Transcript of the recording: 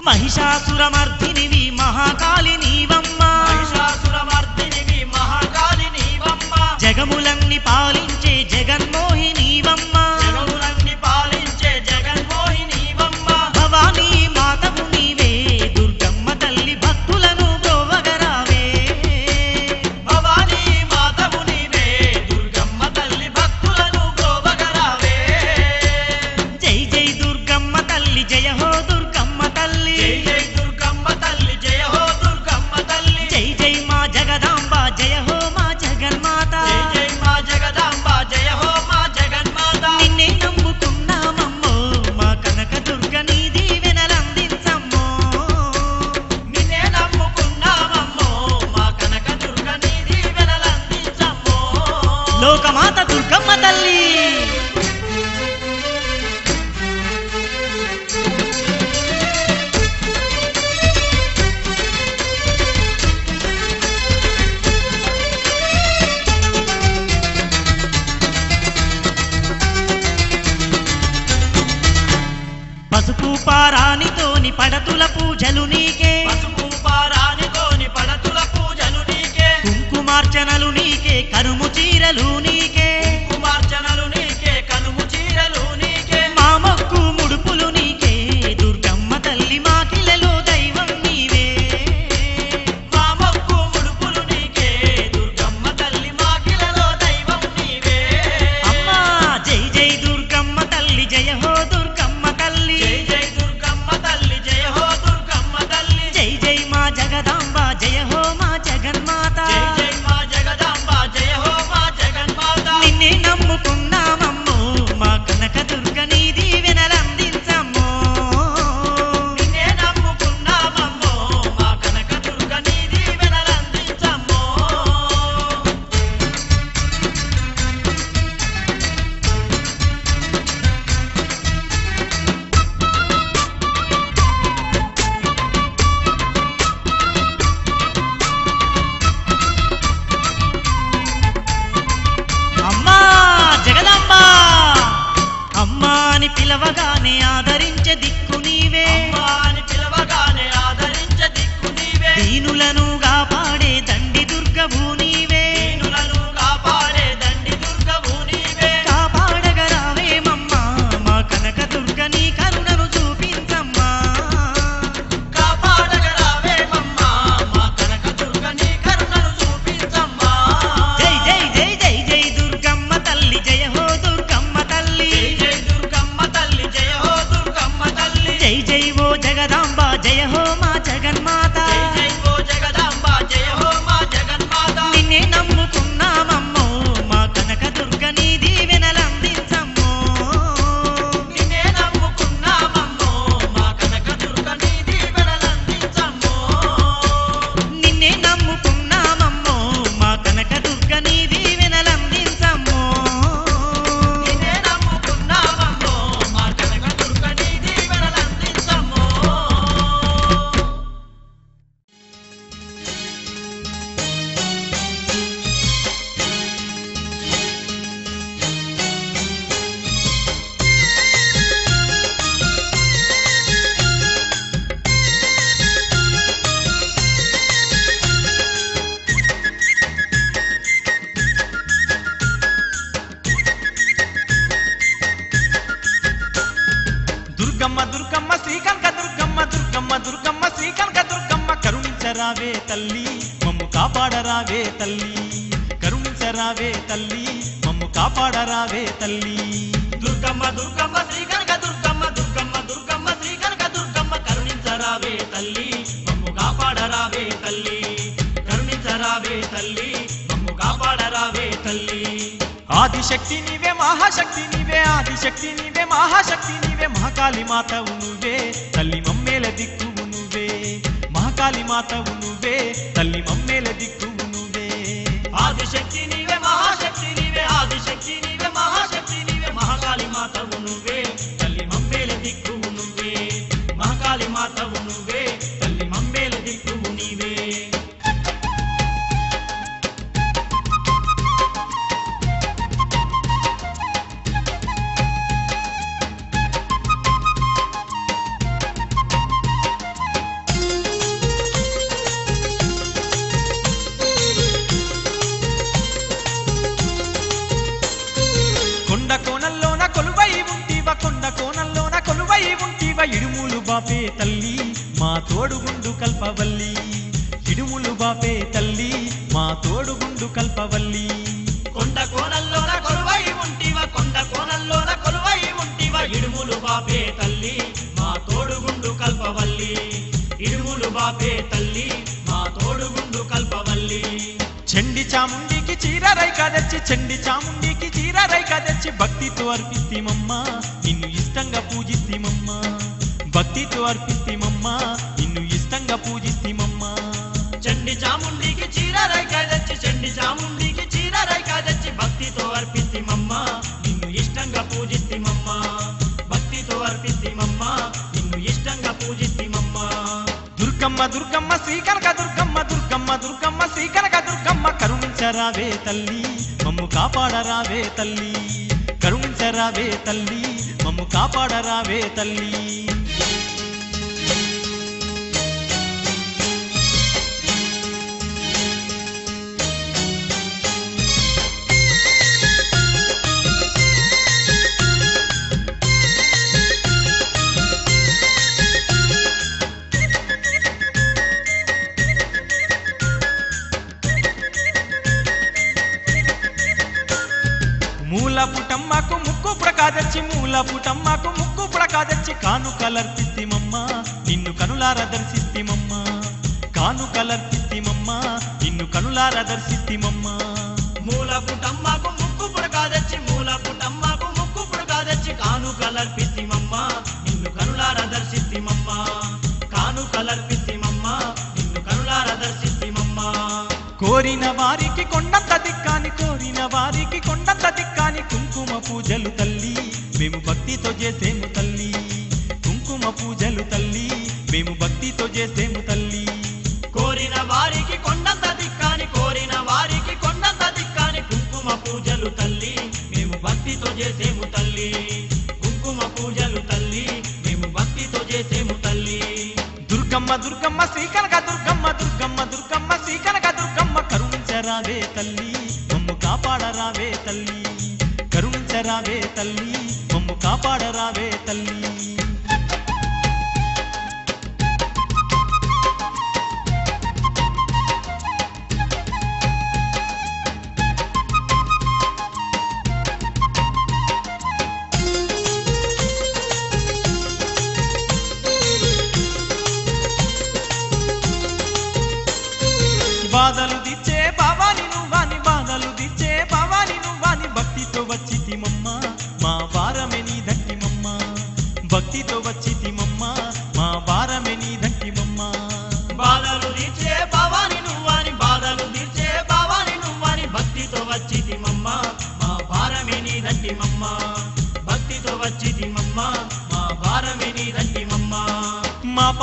మహిషాసురమర్దినివి మహాకాళి నీవమ్మ మహిషాసురమర్దినివి మహాకాళి నీవమ్మ జగములన్ని పాలించే జగన్మోహి నీవమ్మ జగములన్ని పాలించే జగన్మోహి నీవమ్మ భవానీ మాతవు నీవే దుర్గమ్మ తల్లి భక్తులను బ్రోవగరావే భవానీ మాతవు నీవే దుర్గమ్మ తల్లి భక్తులను బ్రోవగరావే జై జై దుర్గమ్మ తల్లి జయ హో దుర్గమ్మ తల్లి జై జై దుర్గమ్మ తల్లి జయ హో దుర్గమ్మ తల్లి జై జై మా జగదాంబ జయ హో మా జగన్మాత జై జై మా జగదాంబ జయ హో మా జగన్మాత నిన్నే నమ్ముకున్నామమ్మో మా కనక దుర్గ నీ దీవెనలందించమ్మో నిన్నే నమ్ముకున్నామమ్మో మా కనక దుర్గ నీ దీవెనలందించమ్మో లోకమాత దుర్గమ్మ తల్లి పసుపు పారానితోని పడతుల పూజలు నీకే పసుపు పారానితోని పడతుల పూజలు నీకే కుంకుమార్చనలు నీకే కరుము చీరలు నీకే కుమార్చనలు నీకే కనుము చీరలు నీకే మా మొక్కు ముడుపులు నీకే దుర్గమ్మ తల్లి మా కిలలో దైవం నీవే మా మొక్కు ముడుపులు నీకే దుర్గమ్మ తల్లి మా కిలలో దైవం నీవే అమ్మా జై జై దుర్గమ్మ తల్లి జయ హో దుర్గమ్మ తల్లి జై జై దుర్గమ్మ తల్లి జయ హో దుర్గమ్మ తల్లి జై జై మా జగదాంబ జయ హో మా జగన్మాత జై జై మా జగదాంబ జయ హో మా జగన్మాత నిన్నే నమ్ముకున్నామమ్మో మా కనక దుర్గ నీ దీవెనలందించమ్మో నిన్నే నమ్ముకున్నామమ్మో మా కనక దుర్గ నీ దీవెనలందించమ్మో అమ్మా జగదాంబ అమ్మా అని పిలవగానే ఆదరించే దిక్కు నీవే అమ్మా అని పిలవగానే ఆదరించే దిక్కు నీవే దీనులను కాపాడే దండి దుర్గవు నీవే దీనులను కాపాడే దండి దుర్గవు నీవే కాపాడగరావేమమ్మా మా కనక దుర్గ నీ కరుణను చూపించమ్మా కాపాడగరావేమమ్మా మా కనక దుర్గ నీ కరుణను చూపించమ్మా జై జై జై జై జై దుర్గమ్మ తల్లి జయ హో దుర్గమ్మ తల్లి జై జై దుర్గమ్మ తల్లి జయ హో దుర్గమ్మ తల్లి జై జై ఓ జగదాంబ జయ హో మా జగన్మాత జై జై ఓ జగదాంబ జయ హో మా జగన్మాత నిన్నే నమ్ముకున్నామమ్మో మా కనక దుర్గ నీ దీవెనలందించమ్మో నిన్నే నమ్ముకున్నామమ్మో మా కనక దుర్గ నీ దీవెనలందించమ్మో నిన్నే నమ్ముకున్నామమ్మో మా కనక దుర్గ నీ దీవెనలందించమ్మో నిన్నే నమ్ముకున్నామమ్మో మా కనక దుర్గ నీ దీవెనలందించమ్మో దుర్గమ్మ దుర్గమ్మ శ్రీకనక దుర్గమ్మ దుర్గమ్మ దుర్గమ్మ శ్రీకనక దుర్గమ్మ కరుణించరావే తల్లి మమ్ము కాపాడరావే తల్లి కరుణించరావే తల్లి మమ్ము కాపాడరావే తల్లి దుర్గమ్మ దుర్గమ్మ శ్రీ కనక దుర్గమ్మ దుర్గమ్మ దుర్గమ్మ శ్రీ కనక దుర్గమ్మ కరుణించరావే తల్లి మమ్ము కాపాడరావే తల్లి కరుణించరావే తల్లి మమ్ము కాపాడరావే తల్లి ఆదిశక్తి నీవే మహాశక్తి నీవే ఆదిశక్తి నీవే మహాశక్తి నీవే మహాకాళి మాతవు నువ్వే తల్లి మమ్మేల దిక్కువు నువ్వే మహాకాళి మాతవు నువ్వే తల్లి మమ్మేల దిక్కువు నువ్వే ఆదిశక్తి నీవే మహాశక్తి నీవే ఆదిశక్తి నీవే మహాశక్తి నీవే మహాకాళి మాతవు నువ్వే తల్లి మమ్మేల దిక్కువు నువ్వే మహాకాళి మాతవు నువ్వే తల్లి మమ్మేల దిక్కువు నీవే ఇడుములు బాపే తల్లి మా తోడుగుండు కల్పవల్లి ఇడుములు బాపే తల్లి మా తోడుగుండు కల్పవల్లి కొండ కోనల్లోన కొలువై ఉంటివ కొండ కోనల్లోన కొలువై ఉంటివ ఇడుములు బాపే తల్లి మా తోడుగుండు కల్పవల్లి ఇడుములు బాపే తల్లి మా తోడుగుండు కల్పవల్లి చండి చాముండికి చీరరైక తెచ్చి చండి చాముండికి చీరరైక తెచ్చి భక్తితో అర్పిస్తిమమ్మ నిన్ను ఇష్టంగా పూజిస్తిమమ్మ భక్తితో అర్పిస్తిమమ్మ నిన్ను ఇష్టంగా పూజిస్తిమమ్మ చండి చాముండికి చీరరైక తెచ్చి చండి చాముండికి చీరరైక తెచ్చి భక్తితో అర్పిస్తిమమ్మ నిన్ను ఇష్టంగా పూజిస్తిమమ్మ భక్తితో అర్పిస్తిమమ్మ నిన్ను ఇష్టంగా పూజిస్తిమమ్మ దుర్గమ్మ దుర్గమ్మ శ్రీ కనక దుర్గమ్మ దుర్గమ్మ దుర్గమ్మ శ్రీ కనక దుర్గమ్మ కరుణించరావే తల్లి మమ్ము కాపాడరావే తల్లి కరుణించరావే తల్లి మమ్ము కాపాడరావే తల్లి మూల పుటమ్మకు ముక్కు ప్రకాదచ్చి మూల పుటమ్మకు ముక్కు ప్రకాదచ్చి కానుకలర్పిస్తిమమ్మ నిన్ను కనులార దర్శిస్తిమమ్మ కానుకలర్పిస్తిమమ్మ నిన్ను కనులార దర్శిస్తిమమ్మ మూల పుటమ్మకు ముక్కు పుడకాదచ్చి మూల పుటమ్మకు ముక్కు పుడకాదచ్చి కానుకలర్పిస్తిమమ్మ నిన్ను కనులార దర్శిస్తిమమ్మ కానుకలర్పిస్తిమమ్మ నిన్ను కనులార దర్శిస్తిమమ్మ కోరిన వారికి కొండంత దిక్కాని కోరిన వారికి కొండంత దిక్కాని కుంకుమ పూజలు తల్లి మేము భక్తితో చేసేము తల్లి కుంకుమ పూజలు తల్లి మేము భక్తితో చేసేము తల్లి కోరిన వారికి కొండంత దిక్కాని కోరిన వారికి కొండంత దిక్కాని కుంకుమ పూజలు తల్లి మేము భక్తితో చేసేము తల్లి కుంకుమ పూజలు తల్లి మేము భక్తితో చేసేము తల్లి దుర్గమ్మ దుర్గమ్మ శ్రీ కనక దుర్గమ్మ దుర్గమ్మ దుర్గమ్మ శ్రీ కనక దుర్గమ్మ కరుణించరావే తల్లి మమ్ము కాపాడరావే తల్లి కరుణించరావే తల్లి మమ్ము కాపాడరావే తల్లి